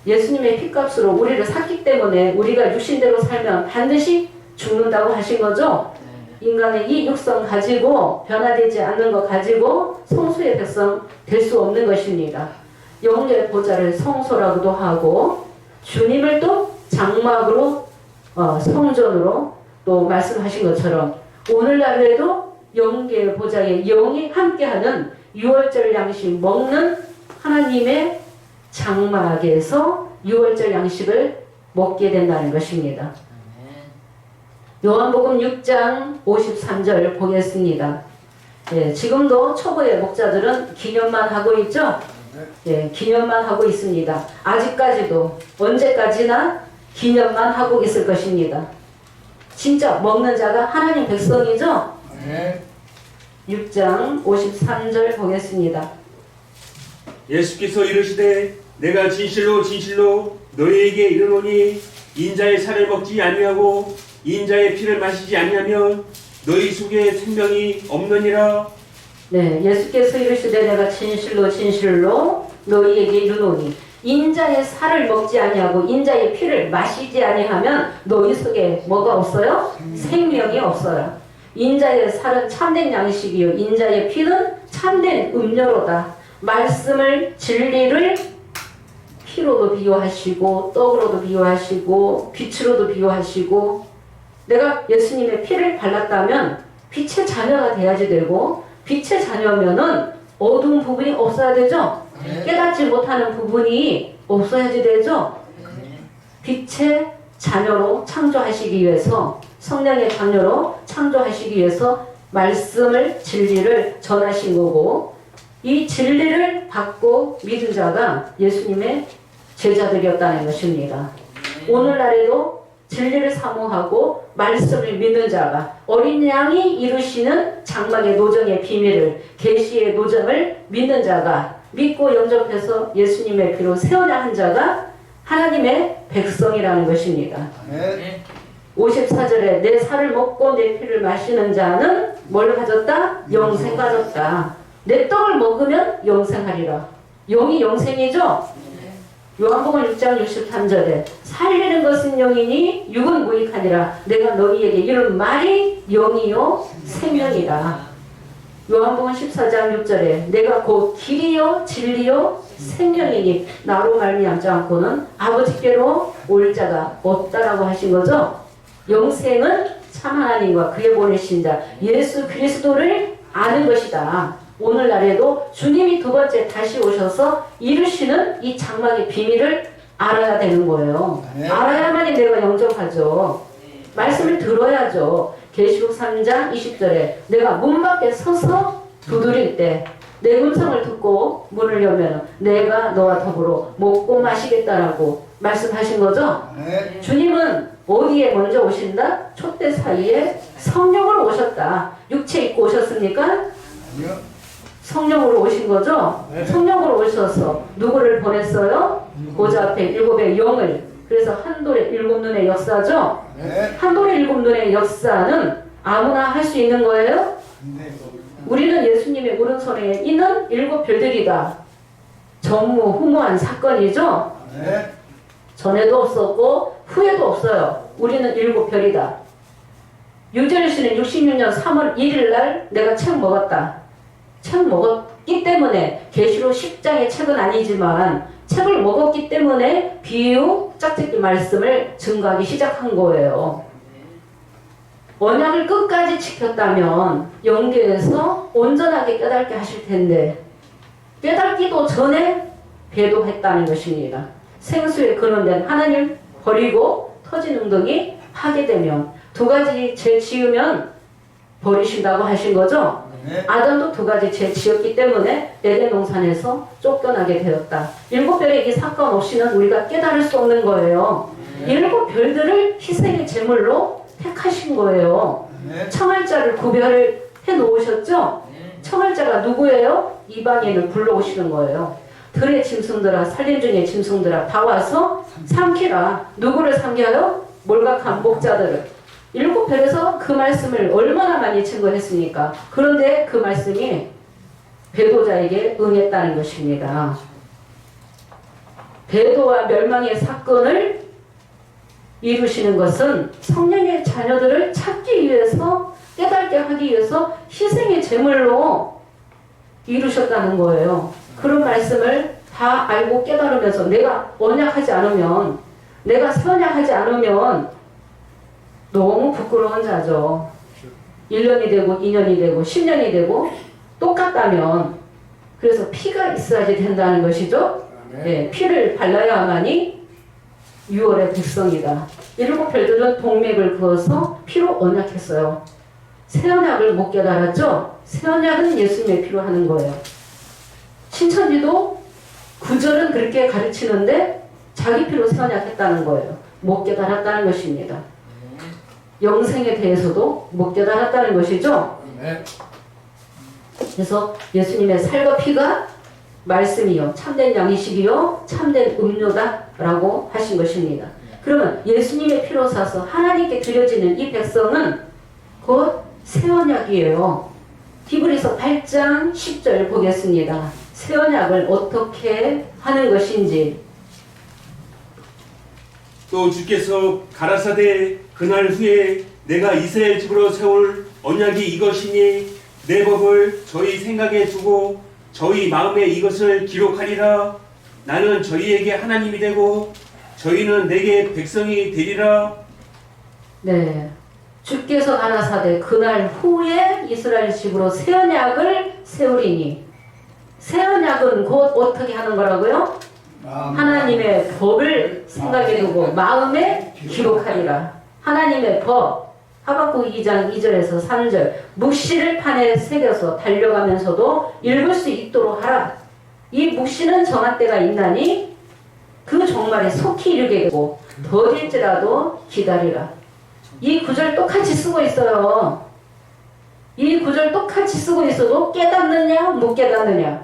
예수님의 피값으로 우리를 샀기 때문에 우리가 육신대로 살면 반드시 죽는다고 하신 거죠. 인간의 이 육성 가지고 변화되지 않는 것 가지고 성수의 백성 될 수 없는 것입니다. 영계 보좌를 성소라고도 하고 주님을 또 장막으로 성전으로 또 말씀하신 것처럼 오늘날에도 영계 보좌에 영이 함께하는 유월절 양식 먹는 하나님의 장막에서 유월절 양식을 먹게 된다는 것입니다. 요한복음 6장 53절 보겠습니다. 예, 지금도 초보의 목자들은 기념만 하고 있죠? 예, 기념만 하고 있습니다. 아직까지도 언제까지나 기념만 하고 있을 것입니다. 진짜 먹는 자가 하나님 백성이죠? 6장 53절 보겠습니다. 예수께서 이르시되 내가 진실로 진실로 너희에게 이르노니 인자의 살을 먹지 아니하고 인자의 피를 마시지 아니하면 너희 속에 생명이 없느니라. 네, 예수께서 이르시되 내가 진실로 진실로 너희에게 이르노니 인자의 살을 먹지 아니하고 인자의 피를 마시지 아니하면 너희 속에 뭐가 없어요? 생명이 없어요. 인자의 살은 참된 양식이요 인자의 피는 참된 음료로다. 말씀을 진리를 피로도 비유하시고 떡으로도 비유하시고 빛으로도 비유하시고 내가 예수님의 피를 발랐다면 빛의 자녀가 돼야지 되고 빛의 자녀면은 어두운 부분이 없어야 되죠? 깨닫지 못하는 부분이 없어야지 되죠? 빛의 자녀로 창조하시기 위해서 성령의 자녀로 창조하시기 위해서 말씀을 진리를 전하신 거고 이 진리를 받고 믿은 자가 예수님의 제자들이었다는 것입니다. 오늘날에도 진리를 사모하고 말씀을 믿는 자가 어린 양이 이루시는 장막의 노정의 비밀을 계시의 노정을 믿는 자가 믿고 영접해서 예수님의 피로 세워야 한 자가 하나님의 백성이라는 것입니다. 54절에 내 살을 먹고 내 피를 마시는 자는 뭘 가졌다? 영생 가졌다. 내 떡을 먹으면 영생하리라. 영이 영생이죠? 요한복음 6장 63절에 살리는 것은 영이니 육은 무익하니라. 내가 너희에게 이른 말이 영이요 생명이라. 요한복음 14장 6절에 내가 곧 길이요 진리요 생명이니 나로 말미암지 않고는 아버지께로 올 자가 없다라고 하신 거죠. 영생은 참 하나님과 그의 보내신 자 예수 그리스도를 아는 것이다. 오늘날에도 주님이 두 번째 다시 오셔서 이루시는 이 장막의 비밀을 알아야 되는 거예요. 알아야만이 내가 영접하죠. 말씀을 들어야죠. 계시록 3장 20절에 내가 문 밖에 서서 두드릴 때 내 음성을 듣고 문을 열면 내가 너와 더불어 먹고 마시겠다라고 말씀하신 거죠. 주님은 어디에 먼저 오신다? 촛대 사이에 성령으로 오셨다. 육체 입고 오셨습니까? 성령으로 오신 거죠? 성령으로 오셔서 누구를 보냈어요? 보좌 앞에 일곱의 영을. 그래서 한돌의 일곱 눈의 역사죠? 한돌의 일곱 눈의 역사는 아무나 할 수 있는 거예요? 우리는 예수님의 오른손에 있는 일곱 별들이다. 전무후무한 사건이죠? 전에도 없었고 후에도 없어요. 우리는 일곱 별이다. 유재일 씨는 66년 3월 1일 날 내가 책 먹었다. 책 먹었기 때문에 계시록 10장의 책은 아니지만 책을 먹었기 때문에 비유 짝짓기 말씀을 증거하기 시작한 거예요. 언약을 끝까지 지켰다면 영계에서 온전하게 깨닫게 하실 텐데 깨닫기도 전에 배도했다는 것입니다. 생수에 근원된 하나님 버리고 터진 웅덩이 하게 되면 두 가지 죄 지으면 버리신다고 하신 거죠? 아담도 두 가지 죄 지었기 때문에 에덴 동산에서 쫓겨나게 되었다. 일곱 별의 이 사건 없이는 우리가 깨달을 수 없는 거예요. 일곱 별들을 희생의 제물로 택하신 거예요. 청알자를 구별을 해 놓으셨죠? 청알자가 누구예요? 이방인을 불러오시는 거예요. 들의 짐승들아 살림 중의 짐승들아 다 와서 삼키라. 누구를 삼겨요? 몰각한 목자들을. 일곱 별에서 그 말씀을 얼마나 많이 증거했습니까? 그런데 그 말씀이 배도자에게 응했다는 것입니다. 배도와 멸망의 사건을 이루시는 것은 성령의 자녀들을 찾기 위해서 깨닫게 하기 위해서 희생의 제물로 이루셨다는 거예요. 그런 말씀을 다 알고 깨달으면서 내가 언약하지 않으면, 내가 선약하지 않으면 너무 부끄러운 자죠. 1년이 되고 2년이 되고 10년이 되고 똑같다면, 그래서 피가 있어야지 된다는 것이죠. 네, 피를 발라야만이 6월의 백성이다. 7별들은 동맥을 그어서 피로 언약했어요. 새 언약을 못 깨달았죠. 새 언약은 예수님의 피로 하는 거예요. 신천지도 구절은 그렇게 가르치는데 자기 피로 새 언약했다는 거예요. 못 깨달았다는 것입니다. 영생에 대해서도 못 깨달았다는 것이죠. 그래서 예수님의 살과 피가 말씀이요 참된 양식이요 참된 음료다 라고 하신 것입니다. 그러면 예수님의 피로 사서 하나님께 드려지는 이 백성은 곧 새 언약이에요. 히브리서 8장 10절 보겠습니다. 새 언약을 어떻게 하는 것인지. 또 주께서 가라사대 그날 후에 내가 이스라엘 집으로 세울 언약이 이것이니 내 법을 저희 생각에 두고 저희 마음에 이것을 기록하리라. 나는 저희에게 하나님이 되고 저희는 내게 백성이 되리라. 네, 주께서 가라사대 그날 후에 이스라엘 집으로 새 언약을 세우리니. 새 언약은 곧 어떻게 하는 거라고요? 하나님의 법을 생각에 두고 마음에 기록하리라. 하나님의 법, 하박국 2장 2절에서 3절, 묵시를 판에 새겨서 달려가면서도 읽을 수 있도록 하라. 이 묵시는 정한 때가 있나니 그 종말에 속히 이르게 되고 더딜지라도 기다리라. 이 구절 똑같이 쓰고 있어요. 이 구절 똑같이 쓰고 있어도 깨닫느냐 못 깨닫느냐.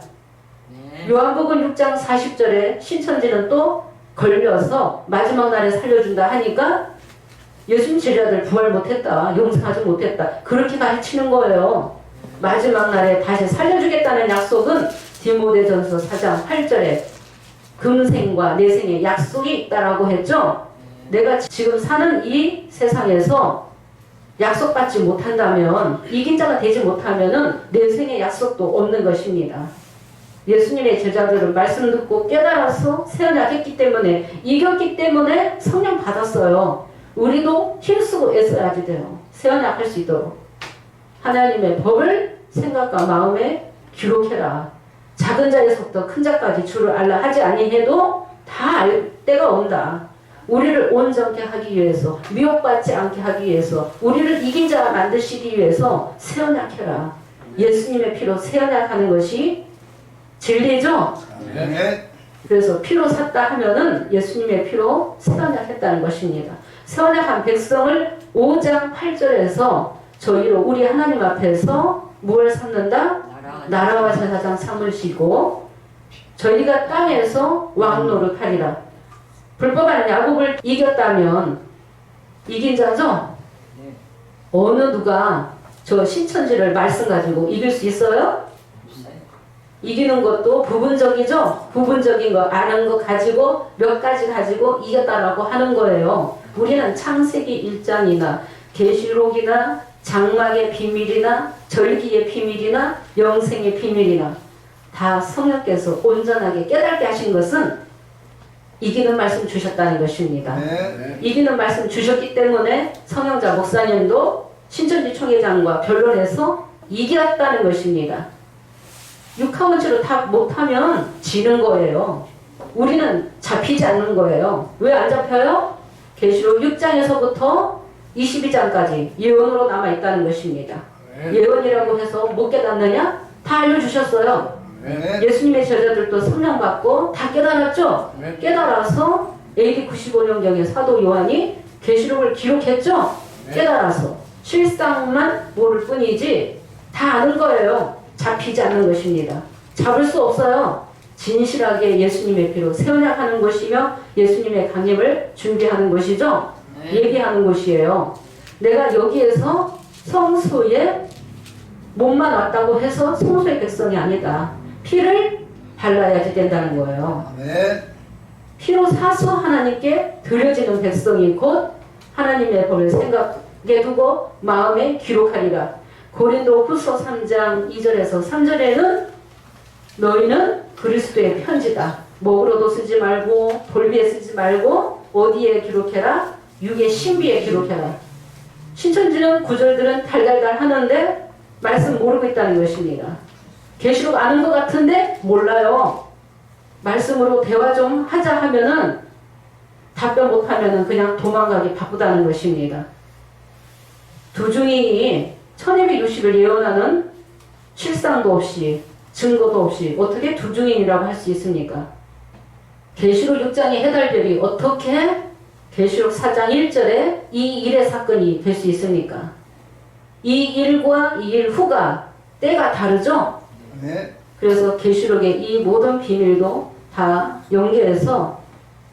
요한복음 6장 40절에 신천지는 또 걸려서 마지막 날에 살려준다 하니까 예수님 제자들 부활 못했다, 영생하지 못했다, 그렇게 가르치는 거예요. 마지막 날에 다시 살려주겠다는 약속은 디모데전서 4장 8절에 금생과 내생의 약속이 있다라고 했죠. 내가 지금 사는 이 세상에서 약속받지 못한다면, 이긴 자가 되지 못하면은 내생의 약속도 없는 것입니다. 예수님의 제자들은 말씀 듣고 깨달아서 새 언약했기 때문에, 이겼기 때문에 성령 받았어요. 우리도 힘쓰고 애써야지 돼요. 새 언약 할 수 있도록. 하나님의 법을 생각과 마음에 기록해라. 작은 자에서부터 큰 자까지 주를 알라 하지 아니해도 다 알 때가 온다. 우리를 온전케 하기 위해서, 미혹받지 않게 하기 위해서, 우리를 이긴 자 만드시기 위해서 새 언약해라. 예수님의 피로 새 언약하는 것이 진리죠? 그래서 피로 샀다 하면은 예수님의 피로 새 언약했다는 것입니다. 새 언약한 백성을 5장 8절에서 저희로 우리 하나님 앞에서 무엇을 삼는다? 나라와 제사장 삼으시고 저희가 땅에서 왕 노릇하리라. 불법한 야곱을 이겼다면 이긴 자죠? 어느 누가 저 신천지를 말씀 가지고 이길 수 있어요? 이기는 것도 부분적이죠? 부분적인 거 아는 거 가지고 몇 가지 가지고 이겼다라고 하는 거예요. 우리는 창세기 1장이나 계시록이나 장막의 비밀이나 절기의 비밀이나 영생의 비밀이나 다 성령께서 온전하게 깨닫게 하신 것은 이기는 말씀 주셨다는 것입니다. 이기는 말씀 주셨기 때문에 성령자 목사님도 신천지 총회장과 변론해서 이겼다는 것입니다. 육하원체로 다 못하면 지는 거예요. 우리는 잡히지 않는 거예요. 왜 안 잡혀요? 계시록 6장에서부터 22장까지 예언으로 남아있다는 것입니다. 예언이라고 해서 못 깨닫느냐? 다 알려주셨어요. 예수님의 제자들도 성령 받고 다 깨달았죠? 깨달아서 AD 95년경에 사도 요한이 계시록을 기록했죠? 깨달아서 실상만 모를 뿐이지 다 아는 거예요. 잡히지 않는 것입니다. 잡을 수 없어요. 진실하게 예수님의 피로 새 언약하는 것이며 예수님의 강림을 준비하는 것이죠. 얘기하는 것이에요. 내가 여기에서 성소에 몸만 왔다고 해서 성소의 백성이 아니다. 피를 발라야지 된다는 거예요. 피로 사서 하나님께 드려지는 백성이 곧 하나님의 법을 생각에 두고 마음에 기록하리라. 고린도 후서 3장 2절에서 3절에는 너희는 그리스도의 편지다. 먹으로도 쓰지 말고 돌비에 쓰지 말고 어디에 기록해라? 육의 신비에 기록해라. 신천지는 구절들은 달달달 하는데 말씀 모르고 있다는 것입니다. 계시록 아는 것 같은데 몰라요. 말씀으로 대화 좀 하자 하면은 답변 못하면은 그냥 도망가기 바쁘다는 것입니다. 두중인이 1260을 예언하는 실상도 없이 증거도 없이 어떻게 두중인이라고 할 수 있습니까? 계시록 6장의 해달별이 어떻게 계시록 4장 1절에 이 일의 사건이 될 수 있습니까? 이 일과 이 일 후가 때가 다르죠? 네. 그래서 계시록의 이 모든 비밀도 다 연결해서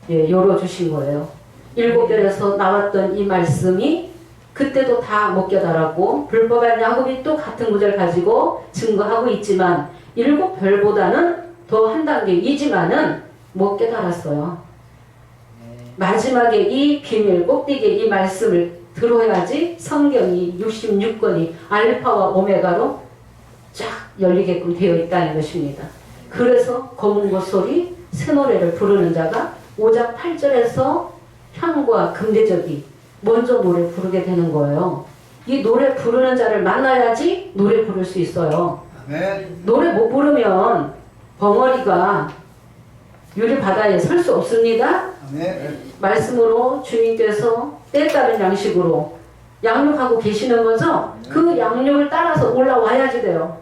열어주신 거예요. 7별에서 나왔던 이 말씀이 그때도 다 못 깨달았고 불법한 야곱이 또 같은 구절 가지고 증거하고 있지만 7별보다는 더 한 단계이지만은 못 깨달았어요. 마지막에 이 비밀 꼭대기에 이 말씀을 들어야지 성경이 66권이 알파와 오메가로 쫙 열리게끔 되어 있다는 것입니다. 그래서 검은 것 소리 새 노래를 부르는 자가 5장 8절에서 향과 금대접이 먼저 노래 부르게 되는 거예요. 이 노래 부르는 자를 만나야지 노래 부를 수 있어요. 아멘. 노래 못 부르면 벙어리가 유리 바다에 설 수 없습니다. 아멘. 말씀으로 주님께서 때에 따른 양식으로 양육하고 계시는 거죠. 그 양육을 따라서 올라와야지 돼요.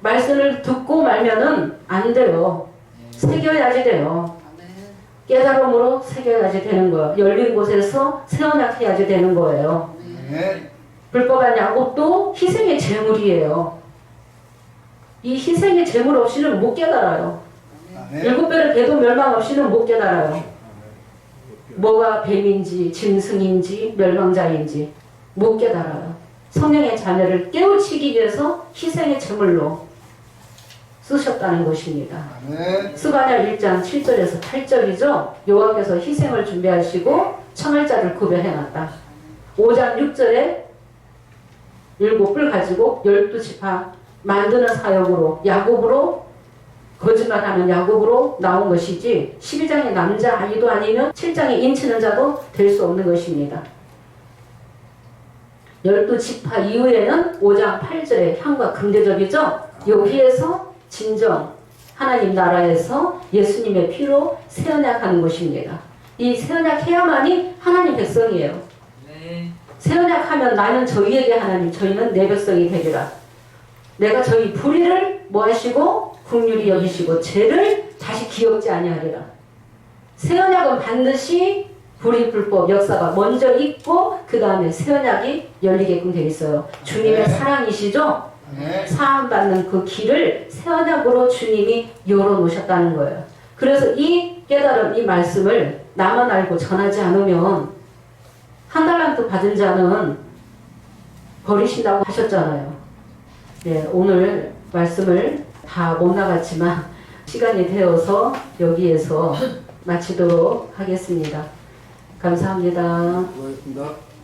말씀을 듣고 말면은 안 돼요. 새겨야지 돼요. 깨달음으로 새겨야지 되는 거예요. 열린 곳에서 새언약해야지 되는 거예요. 아멘. 불법한 야곱도 희생의 제물이에요. 이 희생의 제물 없이는 못 깨달아요. 아멘. 7별의 배도 멸망 없이는 못 깨달아요. 뭐가 뱀인지 짐승인지 멸망자인지 못 깨달아요. 성령의 자녀를 깨우치기 위해서 희생의 제물로 쓰셨다는 것입니다. 아멘. 스가랴 1장 7절에서 8절이죠. 여호와께서 희생을 준비하시고 청알자를 구별해놨다. 5장 6절에 7뿔 가지고 12지파 만드는 사역으로 야곱으로 거짓말하는 야곱으로 나온 것이지 12장의 남자 아이도 아니면 7장의 인치는 자도 될 수 없는 것입니다. 12지파 이후에는 5장 8절에 향과 금대접이죠. 여기에서 진정 하나님 나라에서 예수님의 피로 새언약하는 것입니다. 이 새언약해야만이 하나님 백성이에요. 새언약하면 나는 저희에게 하나님, 저희는 내 백성이 되리라. 내가 저희 불의를 뭐 하시고 긍휼히 여기시고 죄를 다시 기억지 아니하리라. 새언약은 반드시 불의 불법 역사가 먼저 있고 그 다음에 새언약이 열리게끔 되어 있어요. 주님의 사랑이시죠? 사함받는 그 길을 새언약으로 주님이 열어놓으셨다는 거예요. 그래서 이 깨달음, 이 말씀을 나만 알고 전하지 않으면 한 달란트 받은 자는 버리신다고 하셨잖아요. 네, 오늘 말씀을 다 못 나갔지만 시간이 되어서 여기에서 마치도록 하겠습니다. 감사합니다. 고맙습니다.